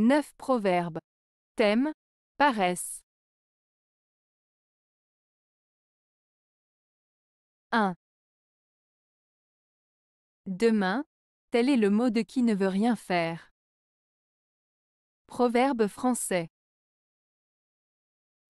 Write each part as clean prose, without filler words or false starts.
9 proverbes. Thème, paresse. 1. Demain, tel est le mot de qui ne veut rien faire. Proverbe français.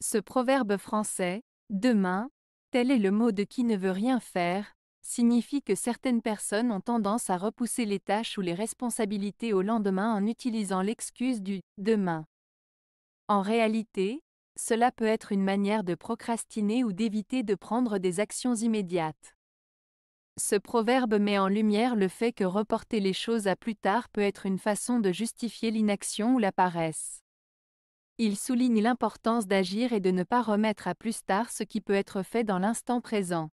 Ce proverbe français, demain, tel est le mot de qui ne veut rien faire, signifie que certaines personnes ont tendance à repousser les tâches ou les responsabilités au lendemain en utilisant l'excuse du demain. En réalité, cela peut être une manière de procrastiner ou d'éviter de prendre des actions immédiates. Ce proverbe met en lumière le fait que reporter les choses à plus tard peut être une façon de justifier l'inaction ou la paresse. Il souligne l'importance d'agir et de ne pas remettre à plus tard ce qui peut être fait dans l'instant présent.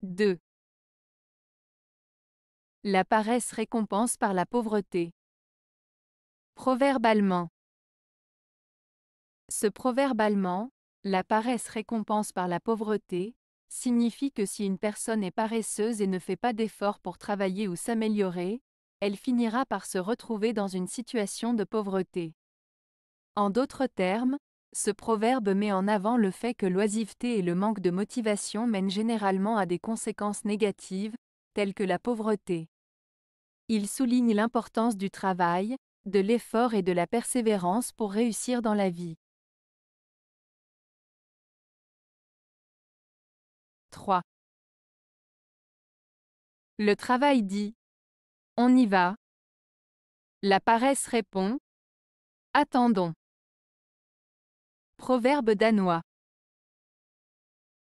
2. La paresse récompense par la pauvreté. Proverbe allemand. Ce proverbe allemand, la paresse récompense par la pauvreté, signifie que si une personne est paresseuse et ne fait pas d'efforts pour travailler ou s'améliorer, elle finira par se retrouver dans une situation de pauvreté. En d'autres termes, ce proverbe met en avant le fait que l'oisiveté et le manque de motivation mènent généralement à des conséquences négatives, telles que la pauvreté. Il souligne l'importance du travail, de l'effort et de la persévérance pour réussir dans la vie. 3. Le travail dit « On y va ». La paresse répond « Attendons ». Proverbe danois.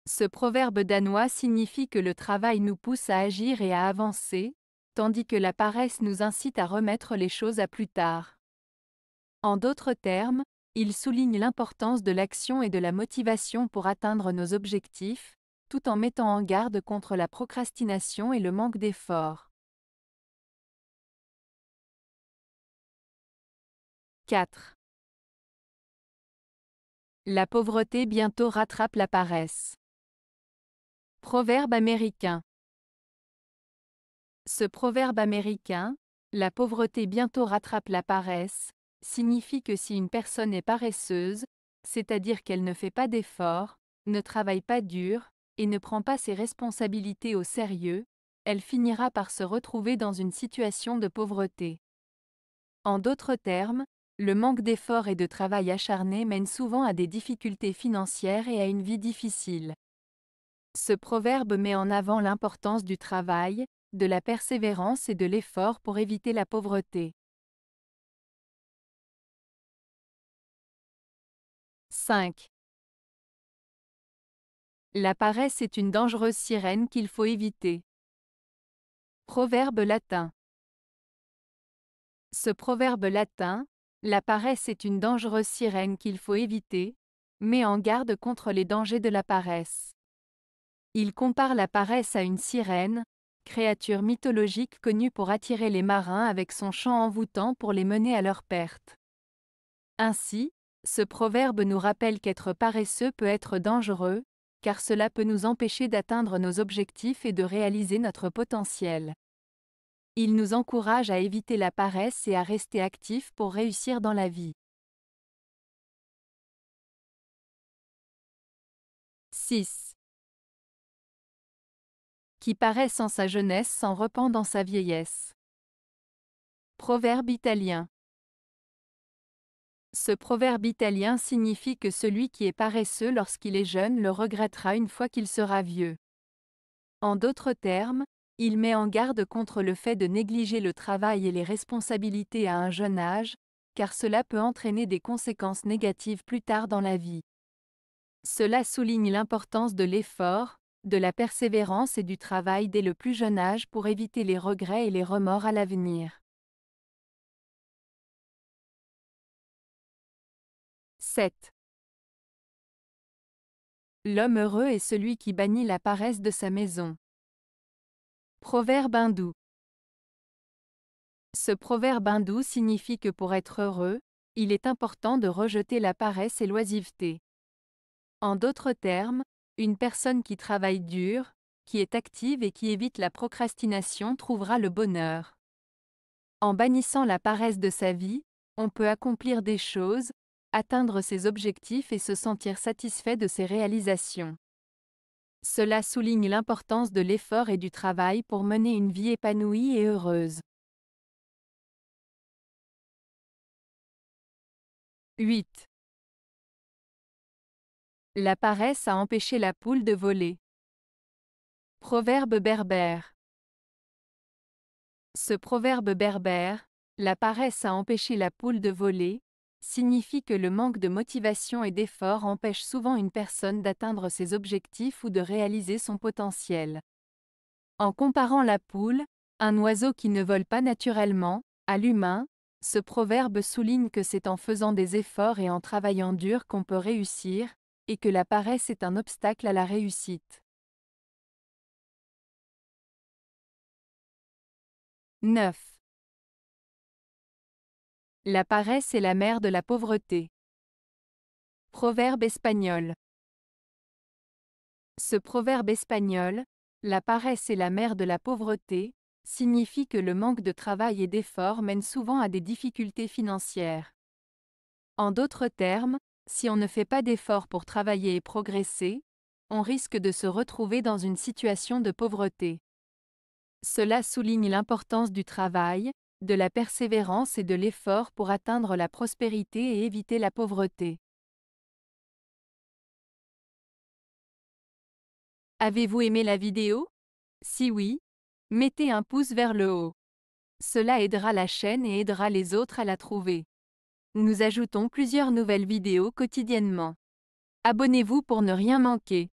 Ce proverbe danois signifie que le travail nous pousse à agir et à avancer, tandis que la paresse nous incite à remettre les choses à plus tard. En d'autres termes, il souligne l'importance de l'action et de la motivation pour atteindre nos objectifs, tout en mettant en garde contre la procrastination et le manque d'effort. 4. La pauvreté bientôt rattrape la paresse. Proverbe américain. Ce proverbe américain, « La pauvreté bientôt rattrape la paresse », signifie que si une personne est paresseuse, c'est-à-dire qu'elle ne fait pas d'efforts, ne travaille pas dur, et ne prend pas ses responsabilités au sérieux, elle finira par se retrouver dans une situation de pauvreté. En d'autres termes, le manque d'efforts et de travail acharné mène souvent à des difficultés financières et à une vie difficile. Ce proverbe met en avant l'importance du travail, de la persévérance et de l'effort pour éviter la pauvreté. 5. La paresse est une dangereuse sirène qu'il faut éviter. Proverbe latin. Ce proverbe latin, « La paresse est une dangereuse sirène qu'il faut éviter », met en garde contre les dangers de la paresse. Il compare la paresse à une sirène, créature mythologique connue pour attirer les marins avec son chant envoûtant pour les mener à leur perte. Ainsi, ce proverbe nous rappelle qu'être paresseux peut être dangereux, car cela peut nous empêcher d'atteindre nos objectifs et de réaliser notre potentiel. Il nous encourage à éviter la paresse et à rester actifs pour réussir dans la vie. 6. Qui paraisse en sa jeunesse s'en repent dans sa vieillesse. Proverbe italien. Ce proverbe italien signifie que celui qui est paresseux lorsqu'il est jeune le regrettera une fois qu'il sera vieux. En d'autres termes, il met en garde contre le fait de négliger le travail et les responsabilités à un jeune âge, car cela peut entraîner des conséquences négatives plus tard dans la vie. Cela souligne l'importance de l'effort, de la persévérance et du travail dès le plus jeune âge pour éviter les regrets et les remords à l'avenir. 7. L'homme heureux est celui qui bannit la paresse de sa maison. Proverbe hindou. Ce proverbe hindou signifie que pour être heureux, il est important de rejeter la paresse et l'oisiveté. En d'autres termes, une personne qui travaille dur, qui est active et qui évite la procrastination trouvera le bonheur. En bannissant la paresse de sa vie, on peut accomplir des choses, atteindre ses objectifs et se sentir satisfait de ses réalisations. Cela souligne l'importance de l'effort et du travail pour mener une vie épanouie et heureuse. 8. La paresse a empêché la poule de voler. Proverbe berbère. Ce proverbe berbère, la paresse a empêché la poule de voler, signifie que le manque de motivation et d'effort empêche souvent une personne d'atteindre ses objectifs ou de réaliser son potentiel. En comparant la poule, un oiseau qui ne vole pas naturellement, à l'humain, ce proverbe souligne que c'est en faisant des efforts et en travaillant dur qu'on peut réussir, et que la paresse est un obstacle à la réussite. 9. La paresse est la mère de la pauvreté. Proverbe espagnol. Ce proverbe espagnol, la paresse est la mère de la pauvreté, signifie que le manque de travail et d'effort mène souvent à des difficultés financières. En d'autres termes, si on ne fait pas d'efforts pour travailler et progresser, on risque de se retrouver dans une situation de pauvreté. Cela souligne l'importance du travail, de la persévérance et de l'effort pour atteindre la prospérité et éviter la pauvreté. Avez-vous aimé la vidéo? Si oui, mettez un pouce vers le haut. Cela aidera la chaîne et aidera les autres à la trouver. Nous ajoutons plusieurs nouvelles vidéos quotidiennement. Abonnez-vous pour ne rien manquer.